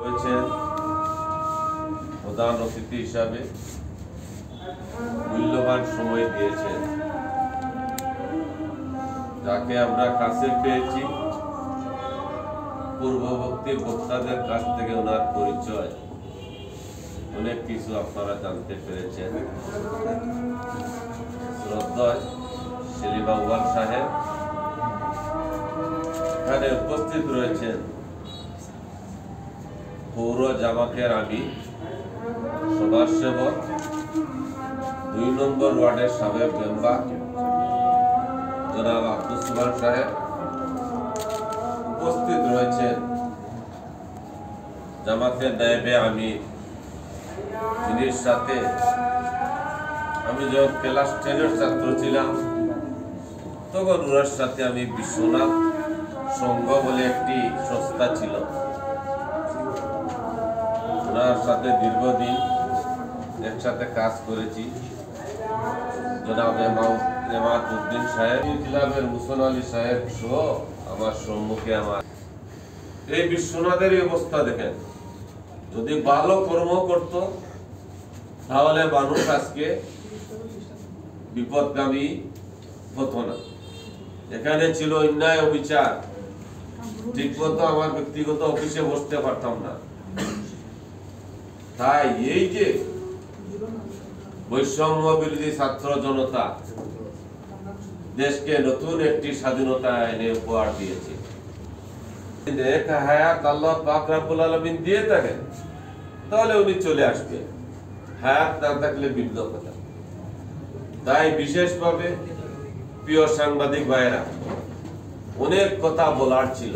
হয়েছেন প্রধান অতিথি হিসাবে মূল্যবান সময় দিয়েছেন, যাকে আমরা কাছে পেয়েছি পূর্ববর্তী বক্তাদের কাছ থেকে। ওনার পরিচয় অনেক কিছু আপনারা জানতে পেরেছেন। শ্রদ্ধেয় সেলিম আউয়াল সাহেব এখানে উপস্থিত রয়েছেন। পৌর জামাতের আমি সমাজসেবক ২ নম্বর ওয়ার্ডের সাবেক মেম্বার জনাব আব্দুল সুবহান সাহেব উপস্থিত রয়েছেন। জামাতের নায়েবে আমি, যিনির সাথে আমি যখন ক্লাস 10-এর ছাত্র ছিলাম তখন ওনার সাথে আমি বিশ্বনাথ সংঘ বলে একটি সংস্থা ছিল, ওনার সাথে দীর্ঘদিন একসাথে কাজ করেছি। জনাব এমাদউদ্দিন সাহেব, ক্লাবের মুসন আলী সাহেব সহ আমার সম্মুখে আমার এই বিশ্বনাথের অবস্থা দেখেন। যদি ভালো কর্ম করত তাহলে মানুষ আজকে বিপদগামী হতো না। এখানে ছিল অন্যায় অবিচার, ঠিক মতো আমার ব্যক্তিগত অফিসে বসতে পারতাম না। তাই এই যে বৈষম্য বিরোধী ছাত্র জনতা দেশকে নতুন একটি স্বাধীনতা এনে উপহার দিয়েছে। হায়াত আল্লাহ পাক রব্বুল আলামিন দিয়ে থাকেন তাহলে উনি চলে আসবে, হায়াত না থাকলে ভিন্ন কথা। তাই বিশেষভাবে প্রিয় সাংবাদিক ভাইয়েরা, অনেক কথা বলার ছিল,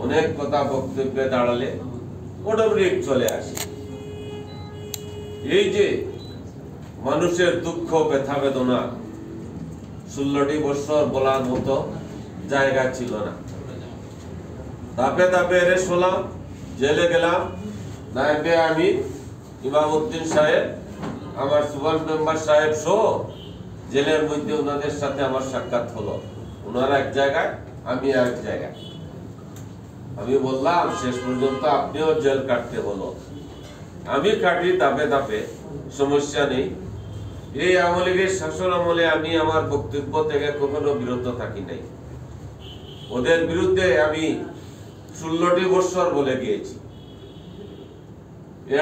অনেক কথা বক্তব্যে দাঁড়ালে অটোমেটিক চলে আসে। এই যে মানুষের দুঃখ ব্যথা বেদনা 16টি বছর বলার মতো জায়গা ছিল না। ধাপে ধাপে রেস হলাম, জেলে গেলাম। নায়েবে আমি ইমামউদ্দিন সাহেব, আমার সুবহান মেম্বার সাহেব সহ জেলের মধ্যে ওনাদের সাথে আমার সাক্ষাৎ হলো। ওনারা এক জায়গায়, আমি এক জায়গায়। আমি বললাম শেষ পর্যন্ত আপনিও জেল কাটতে হলো। আমি কাটি ধাপে ধাপে, সমস্যা নেই। এই আওয়ামী লীগের শাসন আমলে আমি আমার বক্তব্য থেকে কখনো বিরত থাকি নাই। ওদের বিরুদ্ধে আমি 16টি বছর বলে গিয়েছি।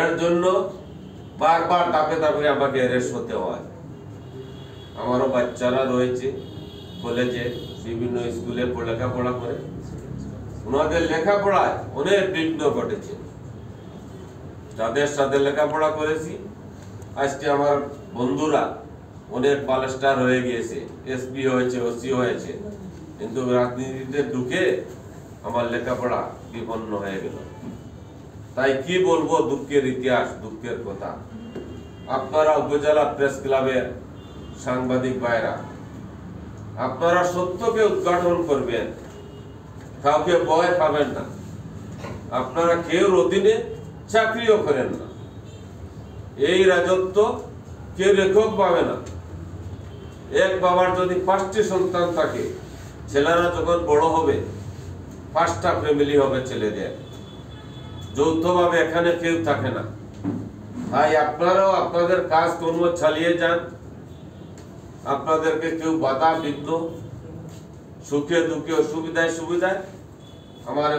এর জন্য বারবার ধাপে ধাপে আমাকে অ্যারেস্ট হতে হয়। আমারও বাচ্চারা রয়েছে কলেজে, বিভিন্ন স্কুলে লেখাপড়া করে। ওনাদের লেখাপড়ায় অনেক বিঘ্ন ঘটেছে। তাদের সাথে লেখাপড়া করেছি। আজকে আমার বন্ধুরা অনেক পালেস্টার হয়ে গিয়েছে, এসপি হয়েছে, ওসি হয়েছে, কিন্তু রাজনীতিতে ঢুকে আমার লেখাপড়া বিপন্ন হয়ে গেল। তাই কি বলবো, দুঃখের ইতিহাস, দুঃখের কথা। আপনারা উপজেলা প্রেস ক্লাবের সাংবাদিক ভাইরা, আপনারা সত্যকে উদ্ঘাটন করবেন, কাউকে ভয় পাবেন না। আপনারা কেউ অধীনে চাকরিও করেন না। এই রাজত্ব কেউ লেখক পাবে না। এক বাবার যদি 5টি সন্তান থাকে, ছেলেরা যখন বড় হবে 5টা ফ্যামিলি হবে ছেলেদের। যৌথভাবে এখানে কেউ থাকে না। তাই আপনারাও আপনাদের কাজ কর্ম চালিয়ে যান। আপনাদেরকে কেউ বাধা বিঘ্ন, সুখে দুঃখে, অসুবিধায় সুবিধায় আমার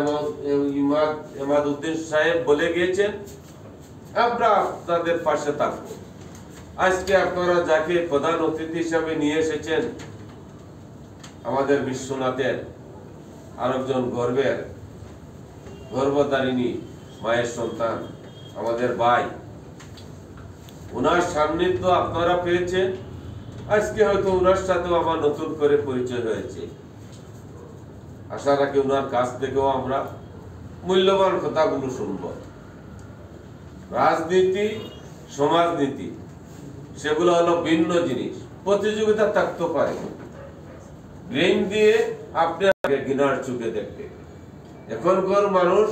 এমাদউদ্দিন সাহেব বলে গিয়েছেন, আমরা আপনাদের পাশে থাকবো। আজকে আপনারা যাকে প্রধান অতিথি হিসাবে নিয়ে এসেছেন, আমাদের বিশ্বনাথের আরেকজন গর্ভধারিণী মায়ের সন্তান, আমাদের ভাই, ওনার সান্নিধ্য আপনারা পেয়েছেন। আজকে হয়তো ওনার সাথেও আমার নতুন করে পরিচয় হয়েছে। আশা রাখি ওনার কাছ থেকেও আমরা মূল্যবান কথাগুলো শুনব। রাজনীতি, সমাজনীতি সেগুলো হলো ভিন্ন জিনিস। প্রতিযোগিতা থাকতে পারে, ব্রেন দিয়ে আপনি ঘৃণার চোখে দেখবে। এখনকার মানুষ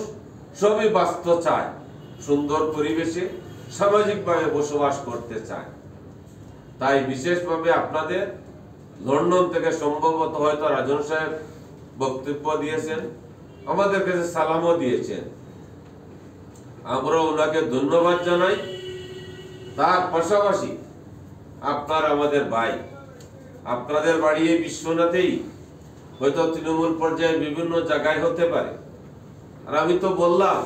সবই বাস্তব চায়, সুন্দর পরিবেশে সামাজিকভাবে বসবাস করতে চায়। তাই বিশেষভাবে আপনাদের লন্ডন থেকে সম্ভবত হয়তো রাজন সাহেব বক্তব্য দিয়েছেন, আমাদের কাছে সালামও দিয়েছেন। আমরা ওনাকে ধন্যবাদ জানাই। তার পাশাপাশি আপনার আমাদের ভাই, আপনাদের বাড়ি এই বিশ্বনাথেই, হয়তো তৃণমূল পর্যায়ে বিভিন্ন জায়গায় হতে পারে। আর আমি তো বললাম,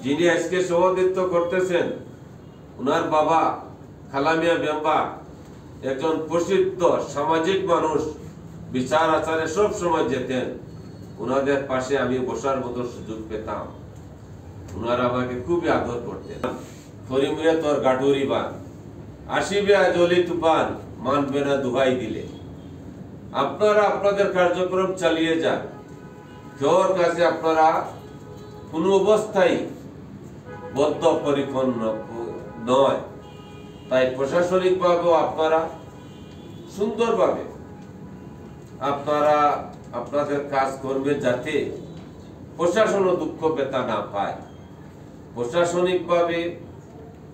যিনি আজকে সভাপতিত্ব করতেছেন, ওনার বাবা খালামিয়া মেম্বার একজন প্রসিদ্ধ সামাজিক মানুষ, বিচার আচারে সব সময় যেতেন। ওনাদের পাশে আমি বসার মতো সুযোগ পেতাম। ওনারা আমাকে খুবই আদর করতেন। করিমরে তোর গাটুরি বান, আসিবে আজলি তুফান, মানবে না দুহাই দিলে। আপনারা আপনাদের কার্যক্রম চালিয়ে যান। কেউর কাছে আপনারা কোনো অবস্থায় বদ্ধপরিপন্ন নয়। তাই প্রশাসনিকভাবেও আপনারা সুন্দরভাবে আপনারা আপনাদের কাজ করবে, যাতে প্রশাসনও দুঃখ পেতা না পায়। প্রশাসনিকভাবে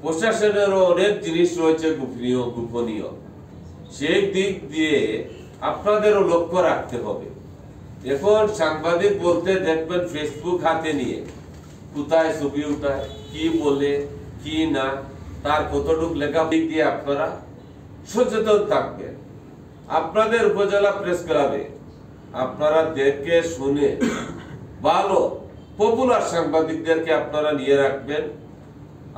প্রশাসনেরও অনেক জিনিস রয়েছে গোপনীয়, সেই দিক দিয়ে আপনাদেরও লক্ষ্য রাখতে হবে। এখন সাংবাদিক বলতে দেখবেন ফেসবুক হাতে নিয়ে কোথায় ছবি উঠায়, কি বলে কি না, তার কতটুকু লেখা দিয়ে আপনারা সচেতন থাকবেন। আপনাদের উপজেলা প্রেস ক্লাবে আপনারা দেখে শুনে ভালো পপুলার সাংবাদিকদেরকে আপনারা নিয়ে রাখবেন।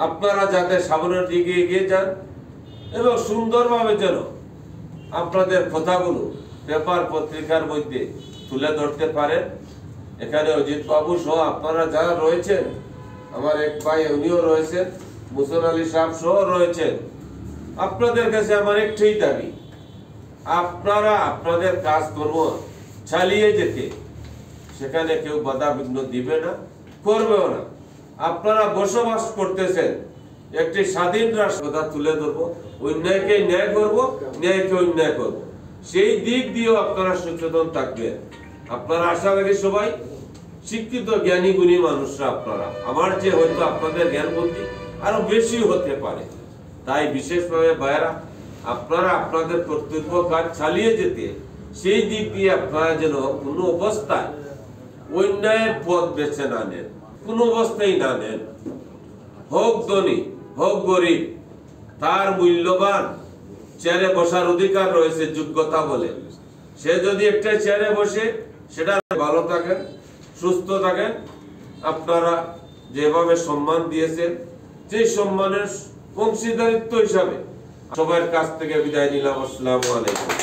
আপনারা যাতে সামনের দিকে এগিয়ে যান এবং সুন্দরভাবে যেন আপনাদের কথাগুলো পেপার পত্রিকার মধ্যে তুলে ধরতে পারেন। এখানে অজিত বাবু সহ আপনারা যারা রয়েছেন, আমার এক ভাই উনিও রয়েছেন, মুসন আলী সাহেব সহ রয়েছেন। আপনাদের কাছে আমার একটাই দাবি, আপনারা আপনাদের কাজকর্ম চালিয়ে যেতে সেখানে কেউ বাধা বিঘ্ন দিবে না, করবেও না। আপনারা বসবাস করতেছেন একটি স্বাধীন রাষ্ট্র, কথা তুলে ধরবো, অন্যায়কে ন্যায় করবো, ন্যায়কে অন্যায় করবো, সেই দিক দিয়েও আপনারা সচেতন থাকবেন। আপনারা আশা রাখি সবাই শিক্ষিত জ্ঞানী গুণী মানুষরা, আপনারা আমার যে হয়তো আপনাদের জ্ঞান বুদ্ধি আরো বেশি হতে পারে। তাই বিশেষভাবে ভাইয়েরা, আপনারা আপনাদের কর্তব্য কাজ চালিয়ে যেতে সেই দিক দিয়ে আপনারা যেন কোনো অবস্থায় অন্যায়ের পথ বেছে না নেন, কোনো অবস্থায় না নেন। হোক ধনী হোক গরিব, তার মূল্যবান চেয়ারে বসার অধিকার রয়েছে যোগ্যতা বলে। সে যদি একটা চেয়ারে বসে, সেটা ভালো থাকেন, সুস্থ থাকেন। আপনারা যেভাবে সম্মান দিয়েছেন, যে সম্মানের অংশীদারিত্ব হিসাবে সবার কাছ থেকে বিদায় নিলাম। আসসালামু আলাইকুম।